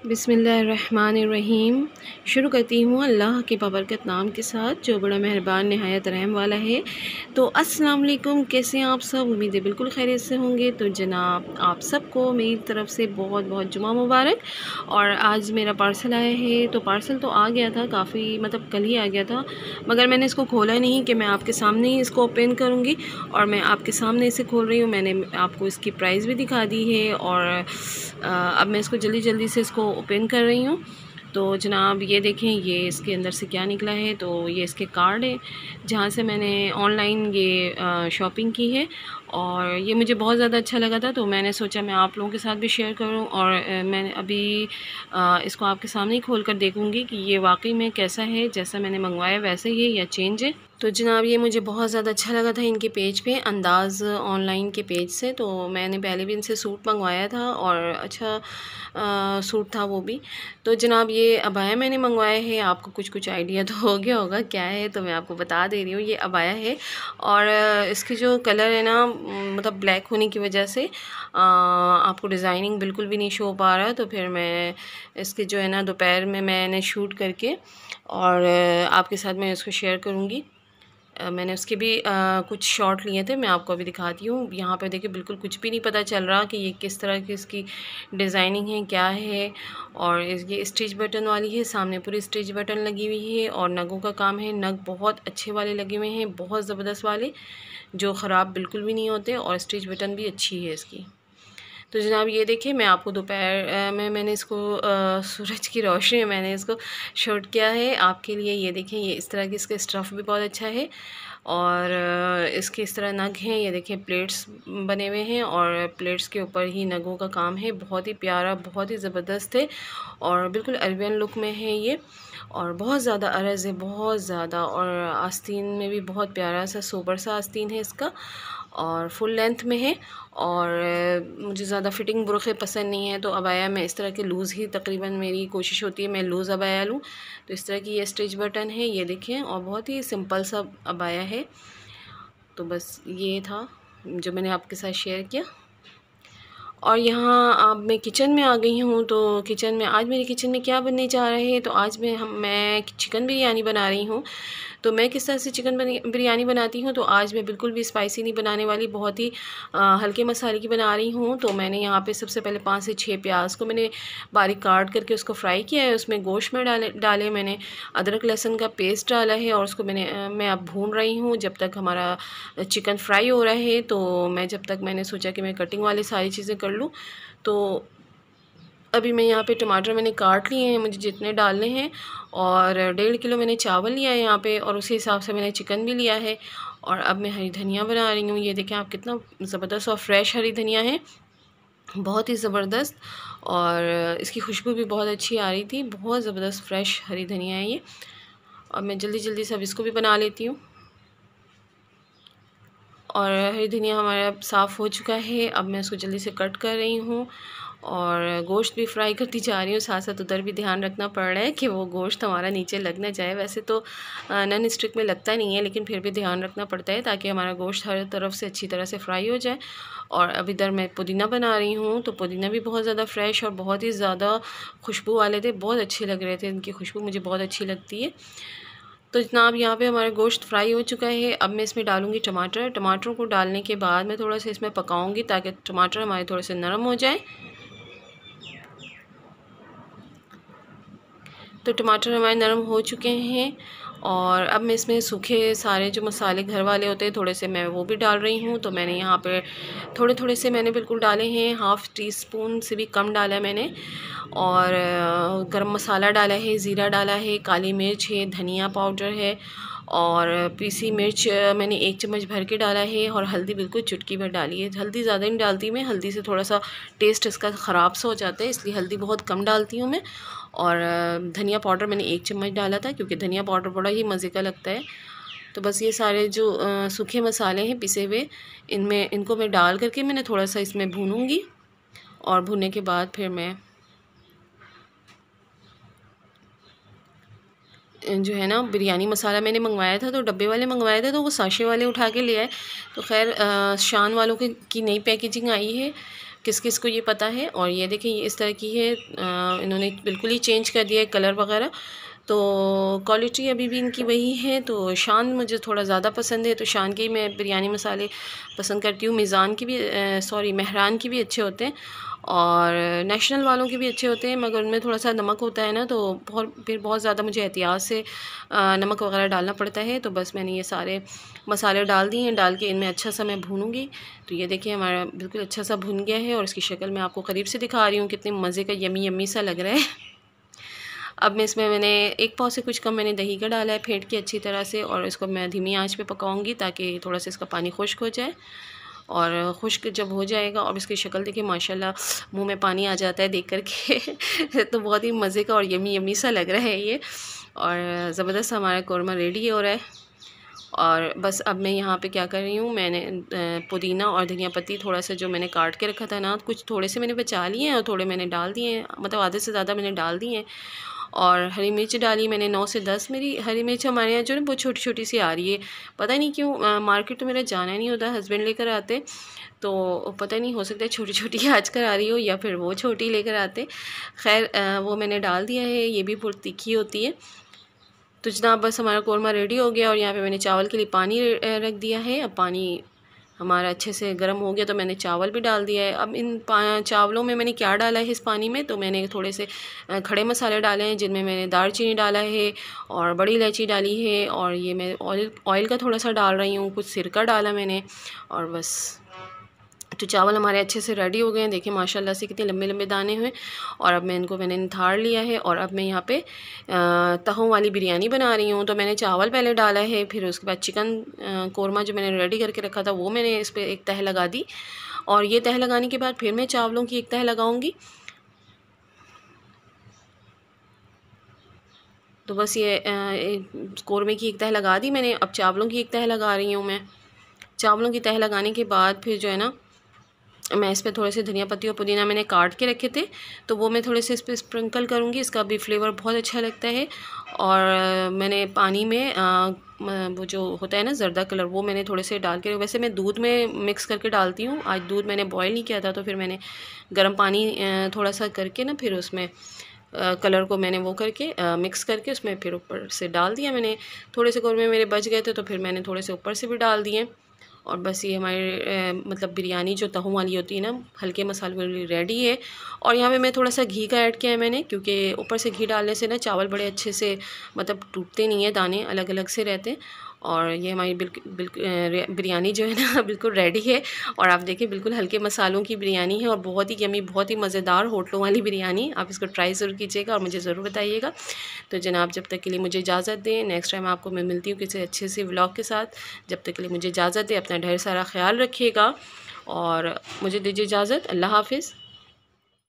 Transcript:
बिस्मिल्लाहिर्रहमानिर्रहीम। शुरू करती हूँ अल्लाह के बाबरकत नाम के साथ जो बड़ा मेहरबान नहायत रहम वाला है। तो अस्सलाम वालेकुम, कैसे हैं आप सब? उम्मीद है बिल्कुल खैरियत से होंगे। तो जनाब आप सबको मेरी तरफ़ से बहुत बहुत जुमा मुबारक। और आज मेरा पार्सल आया है। तो पार्सल तो आ गया था काफ़ी, मतलब कल ही आ गया था, मगर मैंने इसको खोला नहीं कि मैं आपके सामने ही इसको ओपन करूँगी। और मैं आपके सामने इसे खोल रही हूँ। मैंने आपको इसकी प्राइस भी दिखा दी है और अब मैं इसको जल्दी जल्दी से इसको ओपन कर रही हूँ। तो जनाब ये देखें, ये इसके अंदर से क्या निकला है। तो ये इसके कार्ड है जहाँ से मैंने ऑनलाइन ये शॉपिंग की है और ये मुझे बहुत ज़्यादा अच्छा लगा था। तो मैंने सोचा मैं आप लोगों के साथ भी शेयर करूं और मैंने अभी इसको आपके सामने ही खोल कर देखूंगी कि ये वाकई में कैसा है, जैसा मैंने मंगवाया वैसे ही है या चेंज है। तो जनाब ये मुझे बहुत ज़्यादा अच्छा लगा था इनके पेज पे, अंदाज़ ऑनलाइन के पेज से। तो मैंने पहले भी इनसे सूट मंगवाया था और अच्छा सूट था वो भी। तो जनाब ये अबाया मैंने मंगवाया है। आपको कुछ कुछ आइडिया तो हो गया होगा क्या है, तो मैं आपको बता दे रही हूँ। ये अबाया है और इसकी जो कलर है ना, मतलब ब्लैक होने की वजह से आपको डिज़ाइनिंग बिल्कुल भी नहीं शो पा रहा। तो फिर मैं इसके जो है ना दोपहर में मैंने शूट करके और आपके साथ मैं इसको शेयर करूँगी। मैंने उसके भी कुछ शॉट लिए थे, मैं आपको अभी दिखाती हूँ। यहाँ पे देखिए बिल्कुल कुछ भी नहीं पता चल रहा कि ये किस तरह की इसकी डिज़ाइनिंग है, क्या है। और ये स्टिच बटन वाली है, सामने पूरी स्टिच बटन लगी हुई है और नगों का काम है। नग बहुत अच्छे वाले लगे हुए हैं, बहुत ज़बरदस्त वाले, जो ख़राब बिल्कुल भी नहीं होते। और स्टिच बटन भी अच्छी है इसकी। तो जनाब ये देखिए, मैं आपको दोपहर में मैंने इसको सूरज की रोशनी में मैंने इसको शूट किया है आपके लिए। ये देखें, ये इस तरह की इसका स्टफ़ भी बहुत अच्छा है और इसके इस तरह नग हैं। ये देखें प्लेट्स बने हुए हैं और प्लेट्स के ऊपर ही नगों का काम है। बहुत ही प्यारा, बहुत ही ज़बरदस्त है और बिल्कुल अरबियन लुक में है ये। और बहुत ज़्यादा अरज़ है, बहुत ज़्यादा। और आस्तीन में भी बहुत प्यारा सा सोबर सा आस्तीन है इसका और फुल लेंथ में है। और मुझे ज़्यादा फ़िटिंग बुरखे पसंद नहीं है, तो अबाया में इस तरह के लूज़ ही तकरीबन मेरी कोशिश होती है मैं लूज़ अबाया लूँ। तो इस तरह की ये स्टिच बटन है, ये देखें, और बहुत ही सिंपल सा अबाया है। तो बस ये था जो मैंने आपके साथ शेयर किया। और यहाँ अब मैं किचन में आ गई हूँ। तो किचन में आज मेरे किचन में क्या बनने जा रहा है, तो आज मैं चिकन बिरयानी बना रही हूँ। तो मैं किस तरह से चिकन बिरयानी बनाती हूँ, तो आज मैं बिल्कुल भी स्पाइसी नहीं बनाने वाली, बहुत ही हल्के मसाले की बना रही हूँ। तो मैंने यहाँ पे सबसे पहले 5 से 6 प्याज को मैंने बारीक काट करके उसको फ्राई किया है। उसमें गोश्त में डाले मैंने अदरक लहसुन का पेस्ट डाला है और उसको मैं अब भून रही हूँ जब तक हमारा चिकन फ्राई हो रहा है। तो जब तक मैंने सोचा कि मैं कटिंग वाली सारी चीज़ें कर लूँ। तो अभी मैं यहाँ पे टमाटर मैंने काट लिए हैं मुझे जितने डालने हैं, और 1.5 किलो मैंने चावल लिया है यहाँ पे, और उसी हिसाब से मैंने चिकन भी लिया है। और अब मैं हरी धनिया बना रही हूँ। ये देखें आप, कितना ज़बरदस्त और फ्रेश हरी धनिया है, बहुत ही ज़बरदस्त। और इसकी खुशबू भी बहुत अच्छी आ रही थी, बहुत ज़बरदस्त फ्रेश हरी धनिया है ये। और मैं जल्दी जल्दी से अब इसको भी बना लेती हूँ। और हरी धनिया हमारा साफ़ हो चुका है, अब मैं इसको जल्दी से कट कर रही हूँ और गोश्त भी फ्राई करती जा रही हूँ। साथ साथ उधर भी ध्यान रखना पड़ रहा है कि वो गोश्त हमारा नीचे लग ना जाए। वैसे तो नॉन स्टिक में लगता नहीं है, लेकिन फिर भी ध्यान रखना पड़ता है ताकि हमारा गोश्त हर तरफ से अच्छी तरह से फ्राई हो जाए। और अब इधर मैं पुदीना बना रही हूँ। तो पुदीना भी बहुत ज़्यादा फ्रेश और बहुत ही ज़्यादा खुशबू वाले थे, बहुत अच्छे लग रहे थे, इनकी खुशबू मुझे बहुत अच्छी लगती है। तो जनाब यहाँ पे हमारा गोश्त फ्राई हो चुका है। अब मैं इसमें डालूँगी टमाटर। टमाटरों को डालने के बाद मैं थोड़ा सा इसमें पकाऊँगी ताकि टमाटर हमारे थोड़े से नरम हो जाए। तो टमाटर हमारे नरम हो चुके हैं और अब मैं इसमें सूखे सारे जो मसाले घर वाले होते हैं थोड़े से मैं वो भी डाल रही हूँ। तो मैंने यहाँ पे थोड़े थोड़े से मैंने बिल्कुल डाले हैं, हाफ़ टी स्पून से भी कम डाला है मैंने। और गरम मसाला डाला है, ज़ीरा डाला है, काली मिर्च है, धनिया पाउडर है और पीसी मिर्च मैंने 1 चम्मच भर के डाला है। और हल्दी बिल्कुल चुटकी भर डाली है। हल्दी ज़्यादा नहीं डालती मैं, हल्दी से थोड़ा सा टेस्ट इसका ख़राब सा हो जाता है, इसलिए हल्दी बहुत कम डालती हूँ मैं। और धनिया पाउडर मैंने 1 चम्मच डाला था क्योंकि धनिया पाउडर बड़ा ही मज़े का लगता है। तो बस ये सारे जो सूखे मसाले हैं पिसे हुए, इनको मैं डाल करके मैंने थोड़ा सा इसमें भूनूँगी। और भूनने के बाद फिर मैं जो है ना बिरयानी मसाला मैंने मंगवाया था, तो डब्बे वाले मंगवाए थे, तो वो साशे वाले उठा के ले आए। तो खैर शान वालों की नई पैकेजिंग आई है, किस किस को ये पता है। और ये देखें ये इस तरह की है, इन्होंने बिल्कुल ही चेंज कर दिया है कलर वगैरह। तो क्वालिटी अभी भी इनकी वही है। तो शान मुझे थोड़ा ज़्यादा पसंद है, तो शान के ही मैं बिरयानी मसाले पसंद करती हूँ। मीज़ान की भी मेहरान की भी अच्छे होते हैं और नेशनल वालों के भी अच्छे होते हैं, मगर उनमें थोड़ा सा नमक होता है ना, तो बहुत ज़्यादा मुझे एहतियात से नमक वगैरह डालना पड़ता है। तो बस मैंने ये सारे मसाले डाल दिए हैं, डाल के इनमें अच्छा सा मैं भूनूंगी। तो ये देखिए हमारा बिल्कुल अच्छा सा भुन गया है और इसकी शक्ल मैं आपको करीब से दिखा रही हूँ, कितने मज़े का यमी यमी सा लग रहा है। अब मैं इसमें मैंने 1 पाव से कुछ कम मैंने दही का डाला है फेंट के अच्छी तरह से, और इसको मैं धीमी आंच पे पकाऊंगी ताकि थोड़ा सा इसका पानी खुश्क हो जाए। और खुश्क जब हो जाएगा, और इसकी शक्ल देखिए माशाल्लाह मुंह में पानी आ जाता है देख कर के तो बहुत ही मज़े का और यमी यमी सा लग रहा है ये। और ज़बरदस्त हमारा कौरमा रेडी हो रहा है। और बस अब मैं यहाँ पे क्या कर रही हूँ, मैंने पुदीना और धनिया पत्ती थोड़ा सा जो मैंने काट के रखा था ना, कुछ थोड़े से मैंने बचा लिए हैं और थोड़े मैंने डाल दिए हैं, मतलब आधे से ज़्यादा मैंने डाल दिए हैं। और हरी मिर्च डाली मैंने 9 से 10। मेरी हरी मिर्च हमारे यहाँ जो है बहुत छोटी छोटी सी आ रही है, पता नहीं क्यों। मार्केट तो मेरा जाना नहीं होता, हस्बैंड लेकर आते, तो पता नहीं, हो सकता है छोटी छोटी आज कर आ रही हो या फिर वो छोटी लेकर आते। खैर वो मैंने डाल दिया है, ये भी बहुत तीखी होती है। तो जनाब बस हमारा कौरमा रेडी हो गया और यहाँ पे मैंने चावल के लिए पानी रख दिया है। अब पानी हमारा अच्छे से गर्म हो गया तो मैंने चावल भी डाल दिया है। अब इन चावलों में मैंने क्या डाला है इस पानी में, तो मैंने थोड़े से खड़े मसाले डाले हैं, जिनमें मैंने दालचीनी डाला है और बड़ी इलायची डाली है, और ये मैं ऑयल का थोड़ा सा डाल रही हूँ, कुछ सिरका डाला मैंने, और बस। तो चावल हमारे अच्छे से रेडी हो गए हैं, देखिए माशाल्लाह से कितने लंबे लंबे दाने हुए। और अब मैंने निथार लिया है और अब मैं यहाँ पे तहों वाली बिरयानी बना रही हूँ। तो मैंने चावल पहले डाला है, फिर उसके बाद चिकन कौरमा जो मैंने रेडी करके रखा था वो मैंने इस पर एक तह लगा दी, और ये तह लगाने के बाद फिर मैं चावलों की एक तह लगाऊँगी। तो बस ये कौरमे की एक तह लगा दी मैंने, अब चावलों की एक तह लगा रही हूँ मैं। चावलों की तह लगाने के बाद फिर जो है ना, मैं इस पर थोड़े से धनिया पत्ती और पुदीना मैंने काट के रखे थे, तो वो मैं थोड़े से इस पर स्प्रिंकल करूँगी, इसका भी फ्लेवर बहुत अच्छा लगता है। और मैंने पानी में वो जो होता है ना जर्दा कलर, वो मैंने थोड़े से डाल के, वैसे मैं दूध में मिक्स करके डालती हूँ, आज दूध मैंने बॉयल नहीं किया था, तो फिर मैंने गर्म पानी थोड़ा सा करके ना, फिर उसमें कलर को मैंने वो करके मिक्स करके उसमें फिर ऊपर से डाल दिया मैंने। थोड़े से कौरमे मेरे बच गए थे तो फिर मैंने थोड़े से ऊपर से भी डाल दिए। और बस ये हमारे मतलब बिरयानी जो तहों वाली होती है ना, हल्के मसाले वाली, रेडी है। और यहाँ पे मैं थोड़ा सा घी का ऐड किया है मैंने, क्योंकि ऊपर से घी डालने से ना चावल बड़े अच्छे से मतलब टूटते नहीं है, दाने अलग अलग से रहते हैं। और ये हमारी बिरयानी जो है ना बिल्कुल रेडी है। और आप देखिए बिल्कुल हल्के मसालों की बिरयानी है और बहुत ही यमी, बहुत ही मज़ेदार होटलों वाली बिरयानी। आप इसको ट्राई ज़रूर कीजिएगा और मुझे ज़रूर बताइएगा। तो जनाब जब तक के लिए मुझे इजाज़त दें, नेक्स्ट टाइम आपको मैं मिलती हूँ किसी अच्छे से व्लॉग के साथ। जब तक के लिए मुझे इजाज़त दें, अपना ढेर सारा ख्याल रखिएगा और मुझे दीजिए इजाज़त। अल्लाह हाफ़िज़।